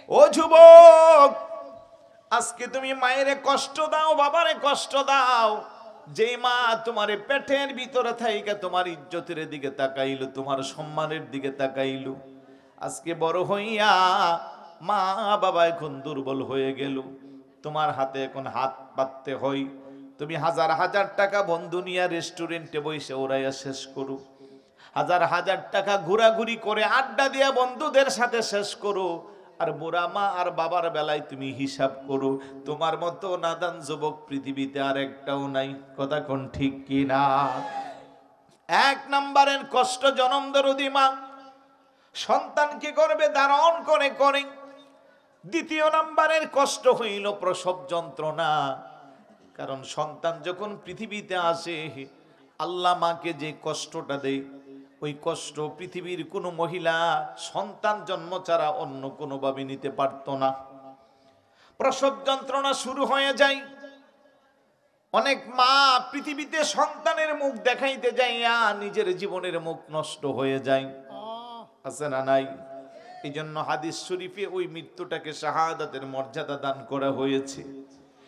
ও যুবক, আজকে তুমি মায়েরে কষ্ট দাও, বাবারে কষ্ট দাও। যে মা তোমার পেটের ভিতরে থাইকা তোমার ইজ্জতের দিকে তাকাইলো, তোমার সম্মানের দিকে তাকাইলো, আজকে বড় হইয়া মা বাবা এখন দুর্বল হয়ে গেল, তোমার হাতে এখন হাত পাততে হয়। তুমি হাজার হাজার টাকা বন্ধু নিয়ে রেস্টুরেন্টে বসে ওরাইয়া শেষ করো, হাজার হাজার টাকা ঘোরাঘুরি করে আড্ডা দিয়া বন্ধুদের সাথে শেষ করো, আর বুড়া মা আর বাবার বেলায় তুমি হিসাব করো। তোমার মতো নাদান যুবক পৃথিবীতে আর একটাও নাই। কথা কোন ঠিক কি না? এক নম্বরের কষ্ট জনম দরদি মা, সন্তান কি করবে ধারণ করে করে। দ্বিতীয় নম্বরের কষ্ট হইল প্রসব যন্ত্রণা। কারণ সন্তান যখন পৃথিবীতে আসে, আল্লাহ মাকে যে কষ্টটা দেয়, ওই কষ্ট পৃথিবীর কোনো মহিলা সন্তান জন্ম ছাড়া অন্য কোনোভাবে নিতে পারত না। প্রসব যন্ত্রণা শুরু হয়ে যায়। অনেক মা পৃথিবীতে সন্তানের মুখ দেখাইতে যাইয়া নিজের জীবনের মুখ নষ্ট হয়ে যায়, আছে না নাই? এই জন্য হাদিস শরীফে ওই মৃত্যুটাকে শাহাদাতের মর্যাদা দান করা হয়েছে।